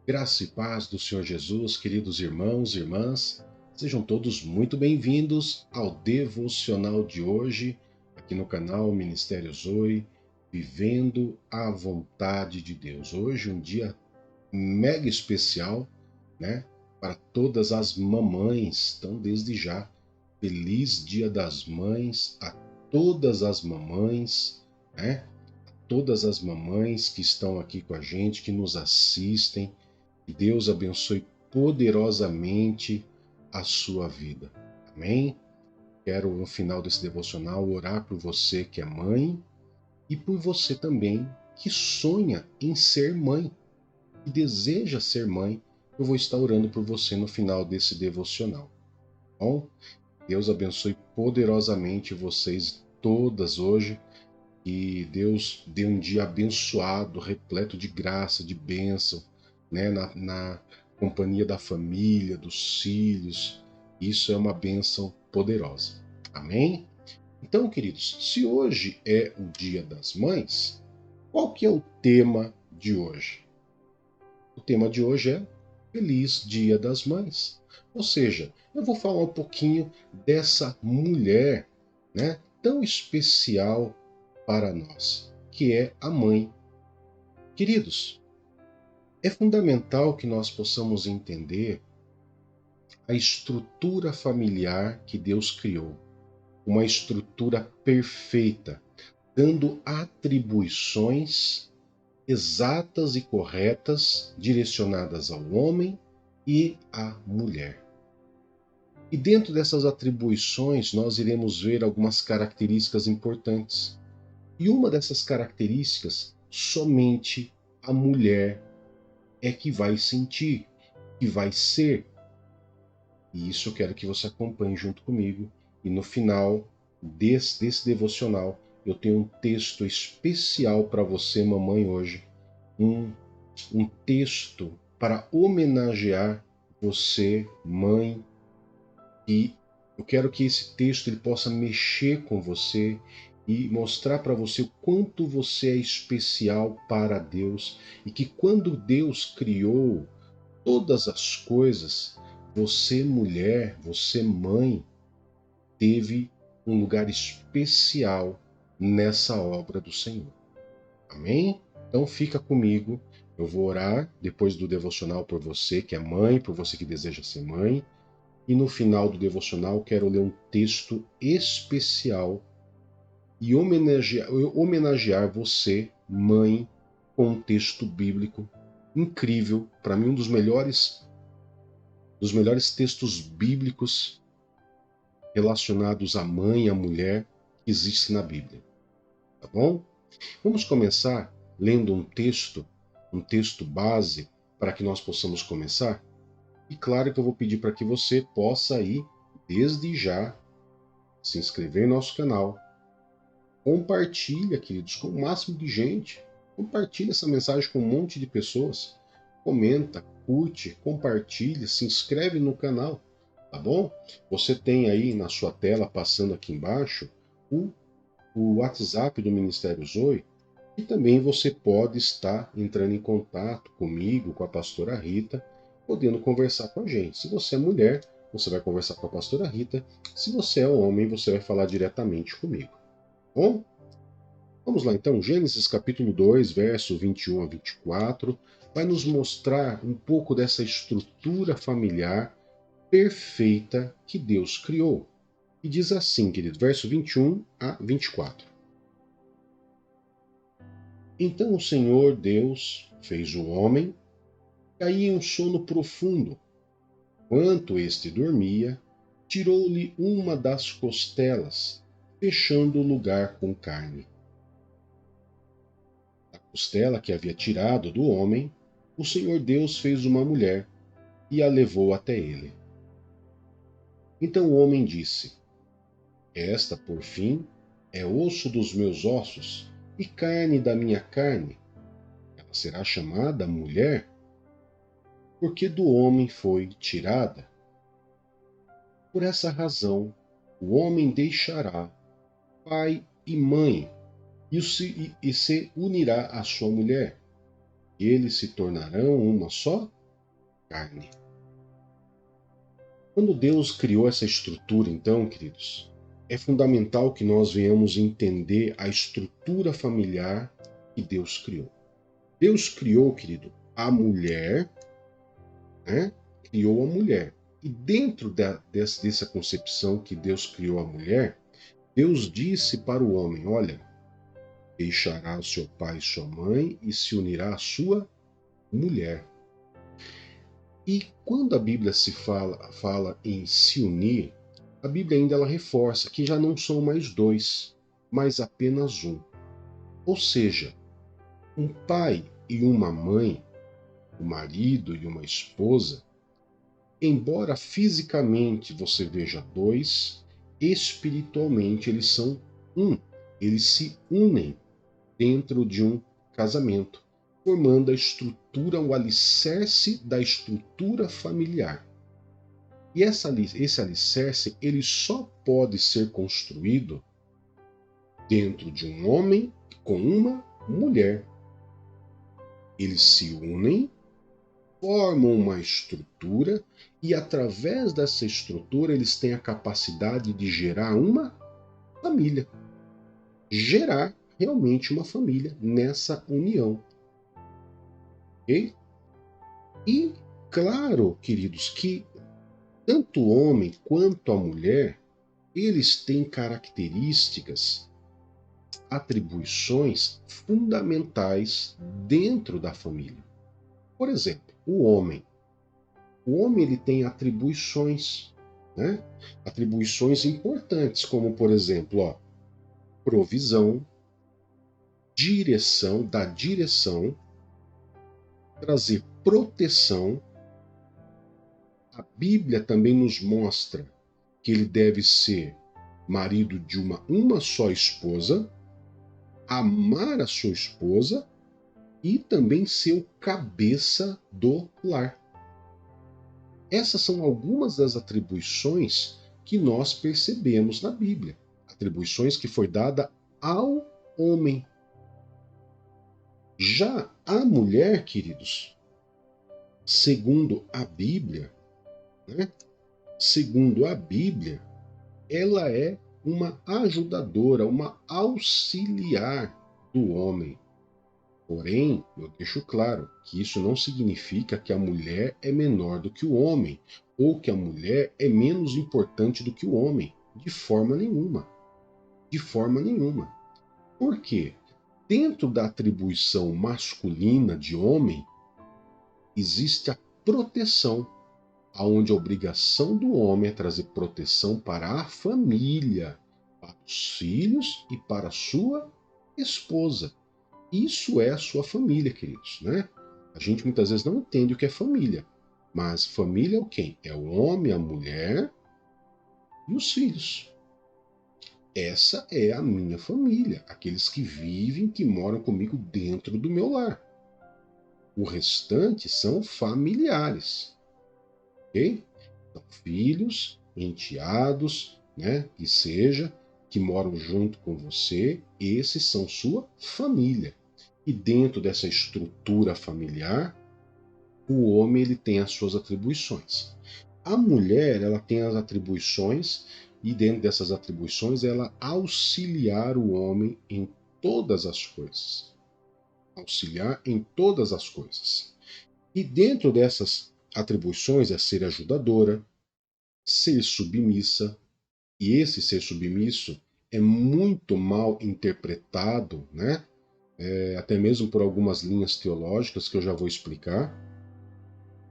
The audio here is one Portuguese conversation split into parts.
Graça e paz do Senhor Jesus, queridos irmãos e irmãs, sejam todos muito bem-vindos ao devocional de hoje, aqui no canal Ministério Zoe, vivendo a vontade de Deus. Hoje um dia mega especial, né, para todas as mamães. Então, desde já, feliz Dia das Mães a todas as mamães, né? Todas as mamães que estão aqui com a gente, que nos assistem. Que Deus abençoe poderosamente a sua vida. Amém? Quero, no final desse devocional, orar por você que é mãe e por você também que sonha em ser mãe, que deseja ser mãe. Eu vou estar orando por você no final desse devocional. Bom, Deus abençoe poderosamente vocês todas hoje. Que Deus dê um dia abençoado, repleto de graça, de bênção, né? Na companhia da família, dos filhos. Isso é uma bênção poderosa. Amém? Então, queridos, se hoje é o Dia das Mães, qual que é o tema de hoje? O tema de hoje é Feliz Dia das Mães. Ou seja, eu vou falar um pouquinho dessa mulher, né, tão especial para nós, que é a mãe. Queridos, é fundamental que nós possamos entender a estrutura familiar que Deus criou, uma estrutura perfeita, dando atribuições exatas e corretas direcionadas ao homem e à mulher. E dentro dessas atribuições nós iremos ver algumas características importantes. E uma dessas características, somente a mulher é que vai sentir, que vai ser. E isso eu quero que você acompanhe junto comigo. E no final desse devocional, eu tenho um texto especial para você, mamãe, hoje. Um, um texto para homenagear você, mãe. E eu quero que esse texto ele possa mexer com você e mostrar para você o quanto você é especial para Deus e que quando Deus criou todas as coisas, você, mulher, você, mãe, teve um lugar especial nessa obra do Senhor. Amém? Então fica comigo. Eu vou orar depois do devocional por você que é mãe, por você que deseja ser mãe. E no final do devocional quero ler um texto especial e homenagear você, mãe, com um texto bíblico incrível, para mim um dos melhores textos bíblicos relacionados à mãe e à mulher que existe na Bíblia. Tá bom? Vamos começar lendo um texto base para que nós possamos começar? E claro que eu vou pedir para que você possa aí, desde já, se inscrever no nosso canal. Compartilha, queridos, com o máximo de gente. Compartilha essa mensagem com um monte de pessoas. Comenta, curte, compartilha, se inscreve no canal, tá bom? Você tem aí na sua tela, passando aqui embaixo, o WhatsApp do Ministério Zoe, e também você pode estar entrando em contato comigo, com a pastora Rita, podendo conversar com a gente. Se você é mulher, você vai conversar com a pastora Rita. Se você é homem, você vai falar diretamente comigo. Bom? Vamos lá então, Gênesis capítulo 2, verso 21 a 24, vai nos mostrar um pouco dessa estrutura familiar perfeita que Deus criou. E diz assim, querido, verso 21 a 24. Então o Senhor Deus fez o homem cair em um sono profundo. Enquanto este dormia, tirou-lhe uma das costelas, fechando o lugar com carne. A costela que havia tirado do homem, o Senhor Deus fez uma mulher e a levou até ele. Então o homem disse: Esta, por fim, é osso dos meus ossos e carne da minha carne. Ela será chamada mulher, porque do homem foi tirada. Por essa razão, o homem deixará pai e mãe e se unirá à sua mulher, e eles se tornarão uma só carne. Quando Deus criou essa estrutura, então, queridos, é fundamental que nós venhamos entender a estrutura familiar que Deus criou. Deus criou, querido, a mulher, né? Criou a mulher. E dentro dessa concepção que Deus criou a mulher, Deus disse para o homem: olha, deixará seu pai e sua mãe e se unirá à sua mulher. E quando a Bíblia fala em se unir, a Bíblia ainda ela reforça que já não são mais dois, mas apenas um. Ou seja, um pai e uma mãe, um marido e uma esposa, embora fisicamente você veja dois, espiritualmente eles são um. Eles se unem dentro de um casamento, formando a estrutura, o alicerce da estrutura familiar. E esse alicerce ele só pode ser construído dentro de um homem com uma mulher. Eles se unem, formam uma estrutura e através dessa estrutura eles têm a capacidade de gerar uma família. Gerar realmente uma família nessa união. Ok? E claro, queridos, que tanto o homem quanto a mulher, eles têm características, atribuições fundamentais dentro da família. Por exemplo, o homem. O homem ele tem atribuições, né? Atribuições importantes, como por exemplo, provisão, direção, trazer proteção. A Bíblia também nos mostra que ele deve ser marido de uma só esposa, amar a sua esposa e também ser o cabeça do lar. Essas são algumas das atribuições que nós percebemos na Bíblia. Atribuições que foi dada ao homem. Já a mulher, queridos, segundo a Bíblia, né? Segundo a Bíblia, ela é uma ajudadora, uma auxiliar do homem. Porém, eu deixo claro que isso não significa que a mulher é menor do que o homem, ou que a mulher é menos importante do que o homem. De forma nenhuma. De forma nenhuma. Por quê? Dentro da atribuição masculina de homem, existe a proteção, aonde a obrigação do homem é trazer proteção para a família, para os filhos e para a sua esposa. Isso é a sua família, queridos, né? A gente muitas vezes não entende o que é família, mas família é o quem? É o homem, a mulher e os filhos. Essa é a minha família, aqueles que vivem, que moram comigo dentro do meu lar. O restante são familiares, ok? São filhos, enteados, né? Que seja, que moram junto com você, esses são sua família. E dentro dessa estrutura familiar, o homem ele tem as suas atribuições. A mulher ela tem as atribuições e dentro dessas atribuições ela auxiliar o homem em todas as coisas. Auxiliar em todas as coisas. E dentro dessas atribuições é ser ajudadora, ser submissa, e esse ser submisso é muito mal interpretado, né? Até mesmo por algumas linhas teológicas que eu já vou explicar.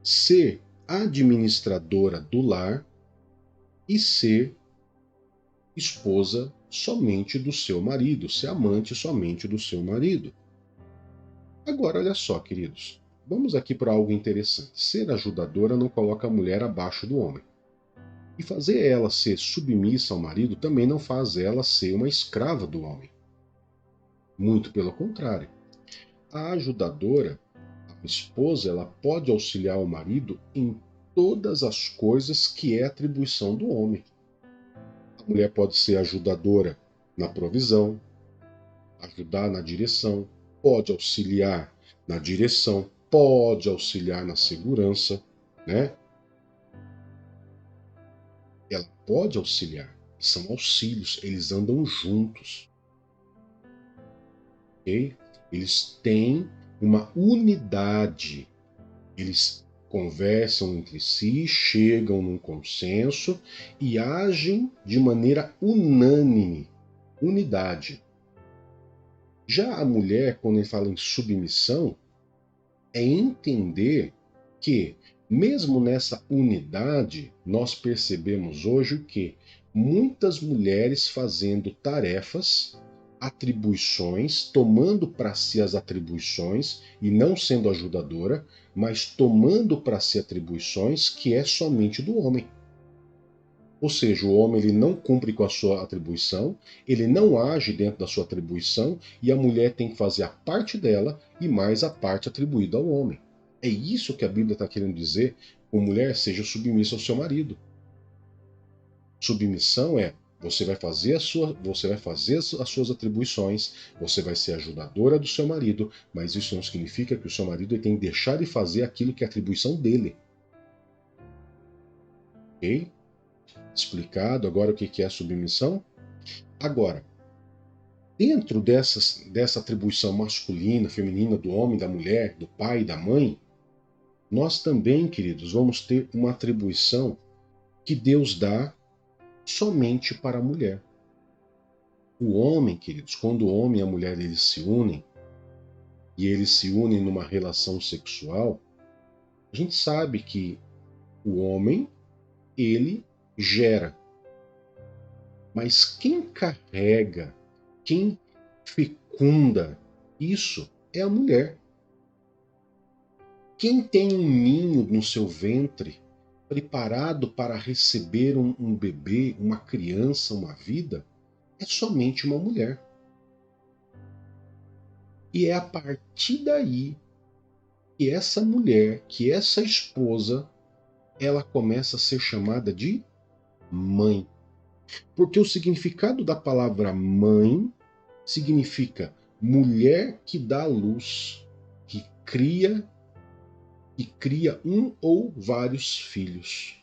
Ser administradora do lar e ser esposa somente do seu marido, ser amante somente do seu marido. Agora, olha só, queridos, vamos aqui para algo interessante. Ser ajudadora não coloca a mulher abaixo do homem. E fazer ela ser submissa ao marido também não faz ela ser uma escrava do homem. Muito pelo contrário. A ajudadora, a esposa, ela pode auxiliar o marido em todas as coisas que é atribuição do homem. A mulher pode ser ajudadora na provisão, ajudar na direção, pode auxiliar na direção, pode auxiliar na segurança. né? Ela pode auxiliar. São auxílios, eles andam juntos, ok? Eles têm uma unidade, eles conversam entre si, chegam num consenso e agem de maneira unânime, unidade. Já a mulher, quando ele fala em submissão, é entender que, mesmo nessa unidade, nós percebemos hoje o que muitas mulheres fazendo tarefas, atribuições, tomando para si as atribuições e não sendo ajudadora, mas tomando para si atribuições que é somente do homem. Ou seja, o homem ele não cumpre com a sua atribuição, ele não age dentro da sua atribuição e a mulher tem que fazer a parte dela e mais a parte atribuída ao homem. É isso que a Bíblia está querendo dizer com mulher seja submissa ao seu marido. Submissão é você vai fazer as suas atribuições, você vai ser ajudadora do seu marido, mas isso não significa que o seu marido tem que deixar de fazer aquilo que é atribuição dele. Ok? Explicado agora o que é a submissão? Agora, dentro dessa atribuição masculina, feminina, do homem, da mulher, do pai e da mãe, nós também, queridos, vamos ter uma atribuição que Deus dá somente para a mulher. O homem, queridos, quando o homem e a mulher eles se unem, e eles se unem numa relação sexual, a gente sabe que o homem, ele gera. Mas quem carrega, quem fecunda isso é a mulher. Quem tem um ninho no seu ventre preparado para receber um bebê, uma criança, uma vida, é somente uma mulher. E é a partir daí que essa mulher, que essa esposa, ela começa a ser chamada de mãe. Porque o significado da palavra mãe significa mulher que dá à luz, que cria um ou vários filhos.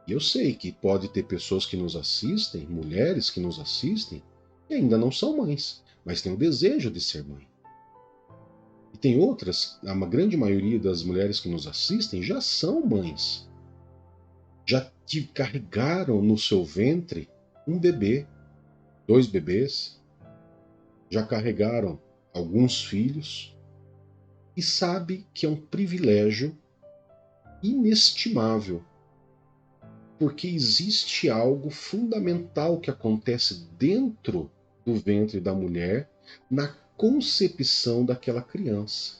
E eu sei que pode ter pessoas que nos assistem, mulheres que nos assistem, que ainda não são mães, mas têm o desejo de ser mãe. E tem outras, a grande maioria das mulheres que nos assistem já são mães. Já carregaram no seu ventre um bebê, 2 bebês, já carregaram alguns filhos e sabe que é um privilégio inestimável, porque existe algo fundamental que acontece dentro do ventre da mulher na concepção daquela criança,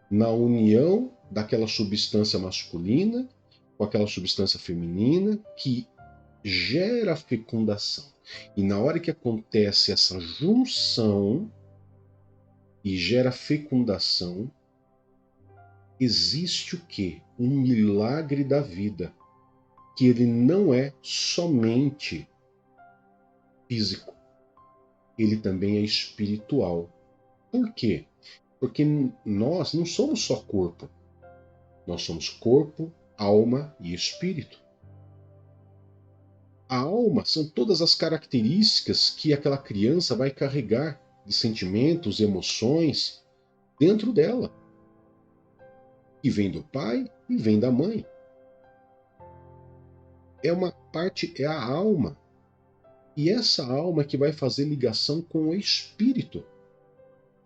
na união daquela substância masculina com aquela substância feminina que gera fecundação. E na hora que acontece essa junção e gera fecundação, existe o quê? Um milagre da vida, que ele não é somente físico, ele também é espiritual. Por quê? Porque nós não somos só corpo, nós somos corpo, alma e espírito. A alma são todas as características que aquela criança vai carregar de sentimentos, emoções dentro dela. E vem do pai e vem da mãe. É uma parte, é a alma. E essa alma que vai fazer ligação com o espírito.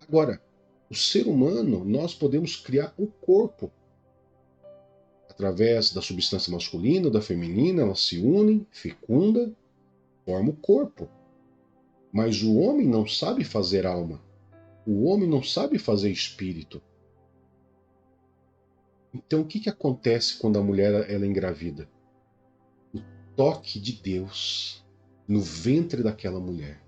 Agora, o ser humano, nós podemos criar o corpo. Através da substância masculina, da feminina, elas se unem, fecundam, formam o corpo. Mas o homem não sabe fazer alma. O homem não sabe fazer espírito. Então o que acontece quando a mulher ela engravida? O toque de Deus no ventre daquela mulher.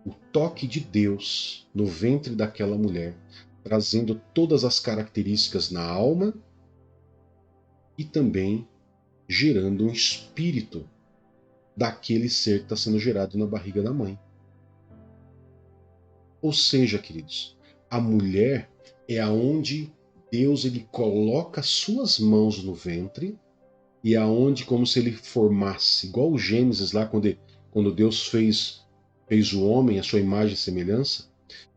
O toque de Deus no ventre daquela mulher, trazendo todas as características na alma e também gerando um espírito daquele ser que está sendo gerado na barriga da mãe. Ou seja, queridos, A mulher é aonde Deus ele coloca suas mãos no ventre e aonde como se ele formasse, igual o Gênesis lá quando Deus fez o homem à sua imagem e semelhança,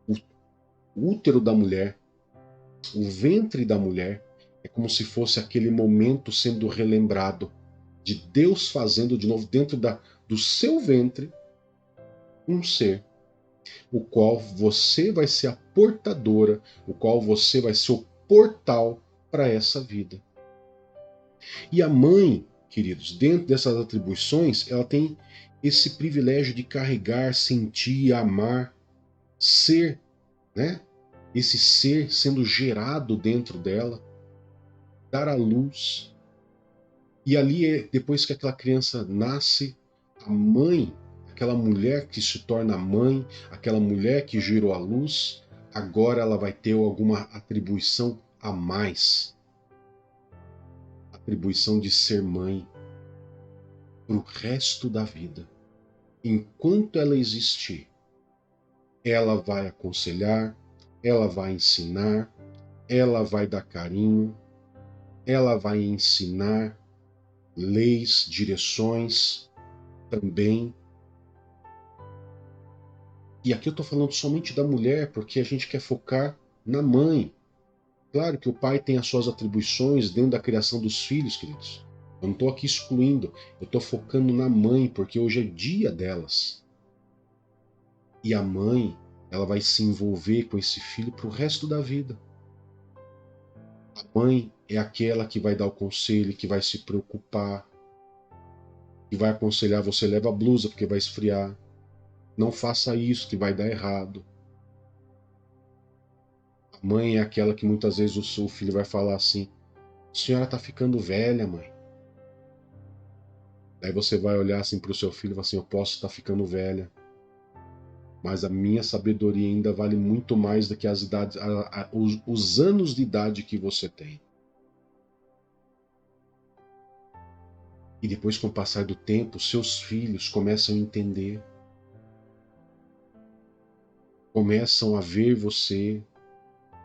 o útero da mulher, o ventre da mulher é como se fosse aquele momento sendo relembrado de Deus fazendo de novo dentro do seu ventre um ser, o qual você vai ser a portadora, o qual você vai ser o portal para essa vida. E a mãe, queridos, dentro dessas atribuições, ela tem esse privilégio de carregar, sentir, amar, ser, né? Esse ser sendo gerado dentro dela, dar à luz. E ali, depois que aquela criança nasce, a mãe, aquela mulher que se torna mãe, aquela mulher que gerou a luz, agora ela vai ter alguma atribuição a mais. Atribuição de ser mãe para o resto da vida. Enquanto ela existir, ela vai aconselhar, ela vai ensinar, ela vai dar carinho, ela vai ensinar leis, direções também. E aqui eu estou falando somente da mulher, porque a gente quer focar na mãe. Claro que o pai tem as suas atribuições dentro da criação dos filhos, queridos. Eu não estou aqui excluindo, eu estou focando na mãe, porque hoje é dia delas. E a mãe, ela vai se envolver com esse filho para o resto da vida. A mãe é aquela que vai dar o conselho, que vai se preocupar, que vai aconselhar: você leva a blusa porque vai esfriar, não faça isso que vai dar errado. A mãe é aquela que muitas vezes o seu filho vai falar assim: a senhora está ficando velha, mãe. Daí você vai olhar assim para o seu filho e falar assim: eu posso estar ficando velha, mas a minha sabedoria ainda vale muito mais do que as idades, os anos de idade que você tem. E depois, com o passar do tempo, seus filhos começam a entender, começam a ver você,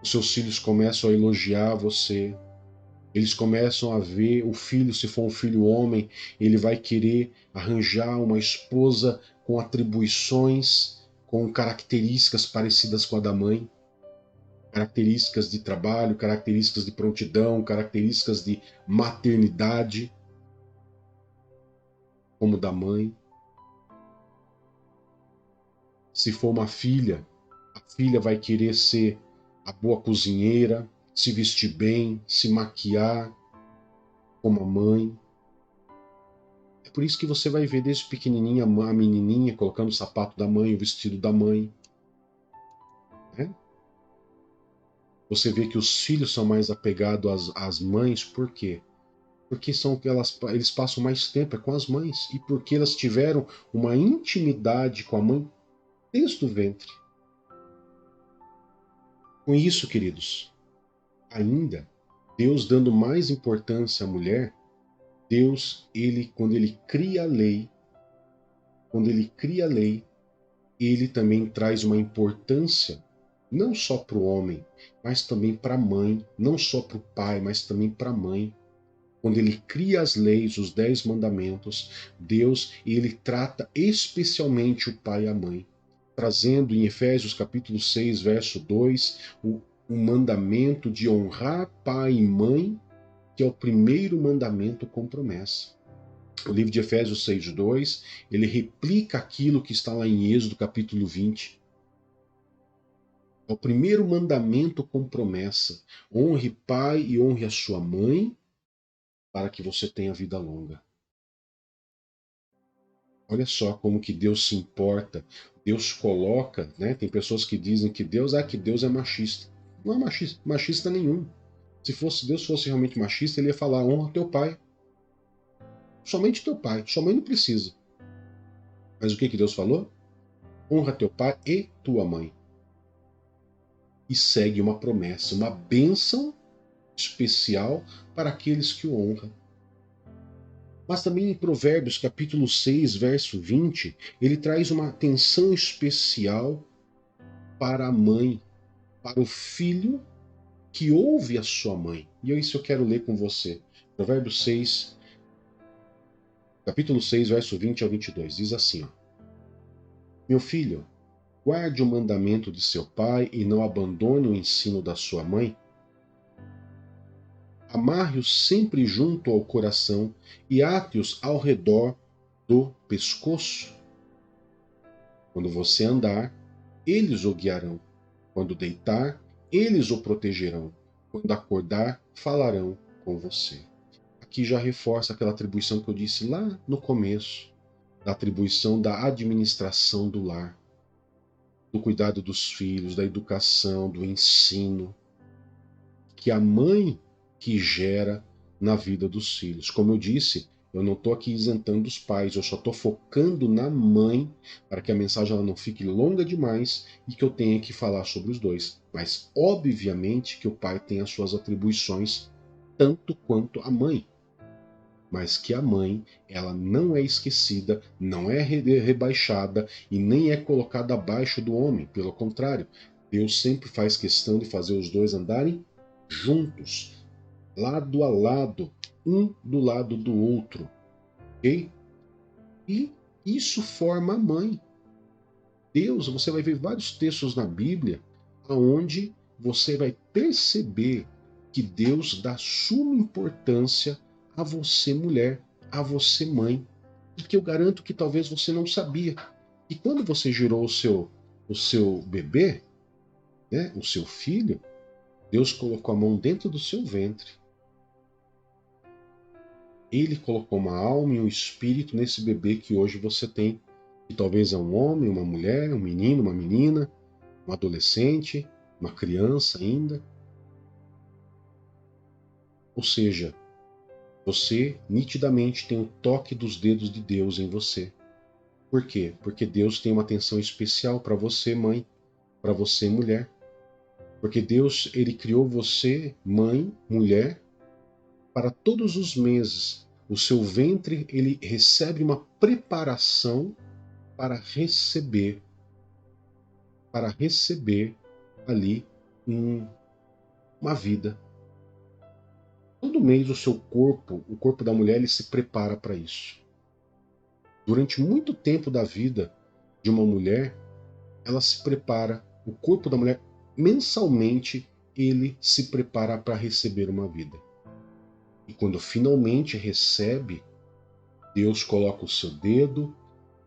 os seus filhos começam a elogiar você, eles começam a ver o filho, se for um filho homem, ele vai querer arranjar uma esposa com atribuições, com características parecidas com a da mãe, características de trabalho, características de prontidão, características de maternidade, como da mãe. Se for uma filha, a filha vai querer ser a boa cozinheira, se vestir bem, se maquiar como a mãe. É por isso que você vai ver desde pequenininha a menininha colocando o sapato da mãe, o vestido da mãe. Né? Você vê que os filhos são mais apegados às mães, por quê? Porque eles passam mais tempo com as mães e porque elas tiveram uma intimidade com a mãe desde o ventre. Com isso, queridos, ainda, Deus dando mais importância à mulher, Deus, quando ele cria a lei, ele também traz uma importância não só para o homem, mas também para a mãe, não só para o pai, mas também para a mãe. Quando ele cria as leis, os 10 mandamentos, Deus, ele trata especialmente o pai e a mãe, trazendo em Efésios capítulo 6, verso 2, o mandamento de honrar pai e mãe, que é o primeiro mandamento com promessa. O livro de Efésios 6:2, ele replica aquilo que está lá em Êxodo capítulo 20. É o primeiro mandamento com promessa: honre pai e honre a sua mãe, para que você tenha vida longa. Olha só como que Deus se importa. Deus coloca, né? Tem pessoas que dizem que Deus é machista. Não é machista nenhum. Se Deus fosse realmente machista, ele ia falar: honra teu pai. Somente teu pai. Sua mãe não precisa. Mas o que Deus falou? Honra teu pai e tua mãe. E segue uma promessa, uma bênção especial para aqueles que o honram. Mas também em Provérbios capítulo 6, verso 20, ele traz uma atenção especial para a mãe. para o filho que ouve a sua mãe. E isso eu quero ler com você. Provérbios 6, capítulo 6, verso 20 ao 22. Diz assim, ó: Meu filho, guarde o mandamento de seu pai e não abandone o ensino da sua mãe. Amarre-os sempre junto ao coração e ate-os ao redor do pescoço. Quando você andar, eles o guiarão. Quando deitar, eles o protegerão. Quando acordar, falarão com você. Aqui já reforça aquela atribuição que eu disse lá no começo, da atribuição da administração do lar, do cuidado dos filhos, da educação, do ensino, que a mãe que gera na vida dos filhos. Como eu disse, eu não estou aqui isentando os pais, eu só estou focando na mãe para que a mensagem ela não fique longa demais e que eu tenha que falar sobre os dois. Mas, obviamente, que o pai tem as suas atribuições tanto quanto a mãe. Mas que a mãe, ela não é esquecida, não é rebaixada e nem é colocada abaixo do homem. Pelo contrário, Deus sempre faz questão de fazer os dois andarem juntos, lado a lado, um do lado do outro, ok? E isso forma a mãe. Deus, você vai ver vários textos na Bíblia onde você vai perceber que Deus dá suma importância a você, mulher, a você, mãe, e que eu garanto que talvez você não sabia. E quando você gerou o seu bebê, né, o seu filho, Deus colocou a mão dentro do seu ventre. Ele colocou uma alma e um espírito nesse bebê que hoje você tem, que talvez é um homem, uma mulher, um menino, uma menina, um adolescente, uma criança ainda. Ou seja, você nitidamente tem o toque dos dedos de Deus em você. Por quê? Porque Deus tem uma atenção especial para você, mãe, para você, mulher. Porque Deus, ele criou você, mãe, mulher, para todos os meses. O seu ventre, ele recebe uma preparação para receber ali uma vida. Todo mês o corpo da mulher, ele se prepara para isso. Durante muito tempo da vida de uma mulher, ela se prepara, o corpo da mulher, mensalmente, ele se prepara para receber uma vida. E quando finalmente recebe, Deus coloca o seu dedo,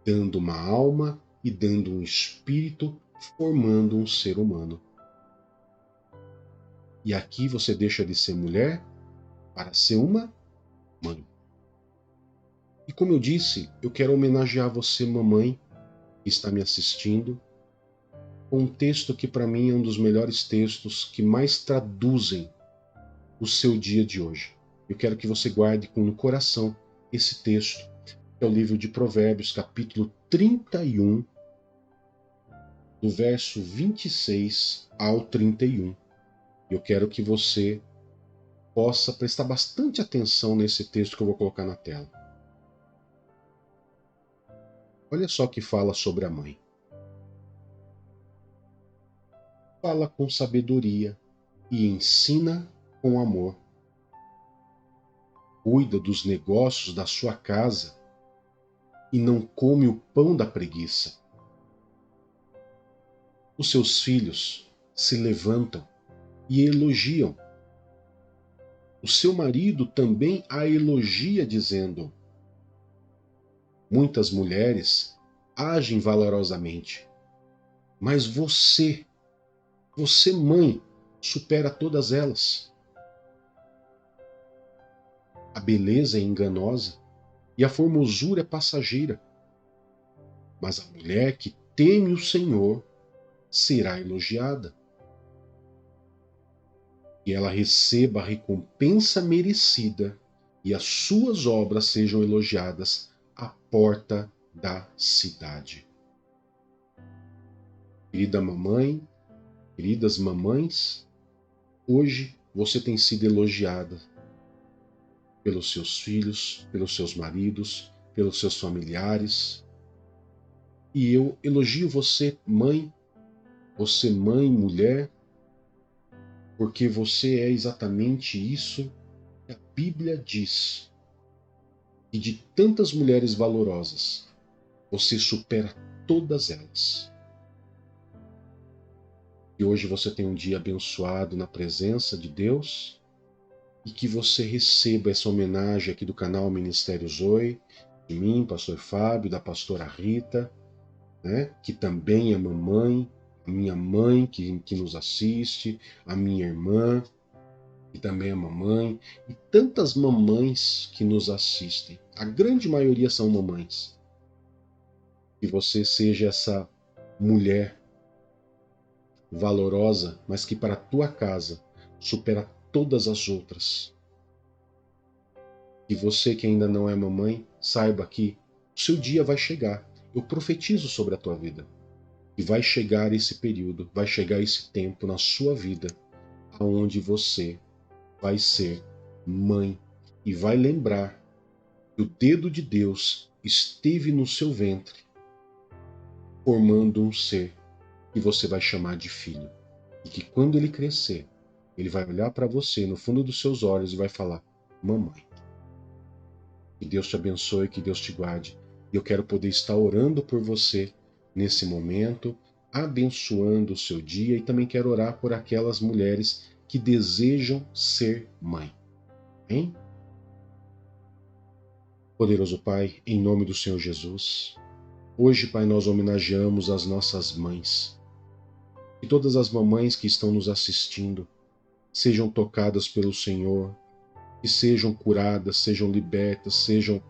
dando uma alma e dando um espírito, formando um ser humano. E aqui você deixa de ser mulher para ser uma mãe. E como eu disse, eu quero homenagear você, mamãe, que está me assistindo, com um texto que para mim é um dos melhores textos que mais traduzem o seu dia de hoje. Eu quero que você guarde no coração esse texto, que é o livro de Provérbios, capítulo 31, do verso 26 ao 31. Eu quero que você possa prestar bastante atenção nesse texto que eu vou colocar na tela. Olha só o que fala sobre a mãe. Fala com sabedoria e ensina com amor. Cuida dos negócios da sua casa e não come o pão da preguiça. Os seus filhos se levantam e elogiam. O seu marido também a elogia, dizendo: muitas mulheres agem valorosamente, mas você, mãe, supera todas elas. A beleza é enganosa e a formosura é passageira, mas a mulher que teme o Senhor será elogiada. Que ela receba a recompensa merecida e as suas obras sejam elogiadas à porta da cidade. Querida mamãe, queridas mamães, hoje você tem sido elogiada pelos seus filhos, pelos seus maridos, pelos seus familiares. E eu elogio você, mãe, mulher, porque você é exatamente isso que a Bíblia diz. E de tantas mulheres valorosas, você supera todas elas. E hoje você tem um dia abençoado na presença de Deus e que você receba essa homenagem aqui do canal Ministério Zoe, de mim, pastor Fábio, da pastora Rita, né, que também é mamãe, a minha mãe que nos assiste, a minha irmã, que também é mamãe, e tantas mamães que nos assistem. A grande maioria são mamães. Que você seja essa mulher valorosa, mas que para a tua casa supera todas as outras. E você que ainda não é mamãe, saiba que o seu dia vai chegar. Eu profetizo sobre a tua vida. E vai chegar esse período, vai chegar esse tempo na sua vida, aonde você vai ser mãe e vai lembrar que o dedo de Deus esteve no seu ventre, formando um ser que você vai chamar de filho. E que quando ele crescer, ele vai olhar para você no fundo dos seus olhos e vai falar: mamãe. Que Deus te abençoe, que Deus te guarde. E eu quero poder estar orando por você nesse momento, abençoando o seu dia, e também quero orar por aquelas mulheres que desejam ser mãe. Hein? Poderoso Pai, em nome do Senhor Jesus, hoje, Pai, nós homenageamos as nossas mães. E todas as mamães que estão nos assistindo sejam tocadas pelo Senhor, que sejam curadas, sejam libertas, sejam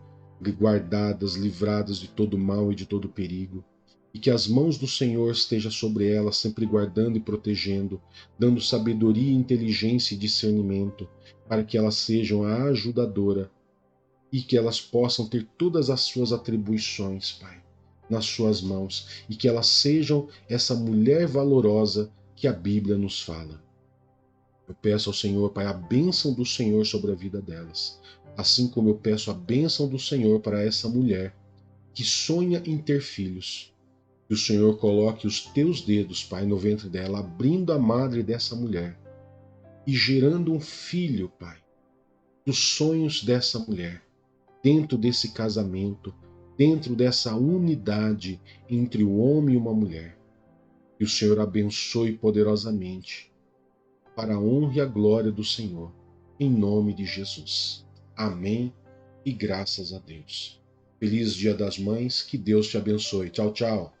guardadas, livradas de todo mal e de todo perigo. E que as mãos do Senhor estejam sobre elas, sempre guardando e protegendo, dando sabedoria, inteligência e discernimento, para que elas sejam a ajudadora e que elas possam ter todas as suas atribuições, Pai, nas suas mãos, e que elas sejam essa mulher valorosa que a Bíblia nos fala. Eu peço ao Senhor, Pai, a bênção do Senhor sobre a vida delas. Assim como eu peço a bênção do Senhor para essa mulher que sonha em ter filhos. Que o Senhor coloque os teus dedos, Pai, no ventre dela, abrindo a madre dessa mulher e gerando um filho, Pai, dos sonhos dessa mulher, dentro desse casamento, dentro dessa unidade entre o homem e uma mulher. Que o Senhor abençoe poderosamente, para a honra e a glória do Senhor, em nome de Jesus. Amém e graças a Deus. Feliz Dia das Mães, que Deus te abençoe. Tchau, tchau.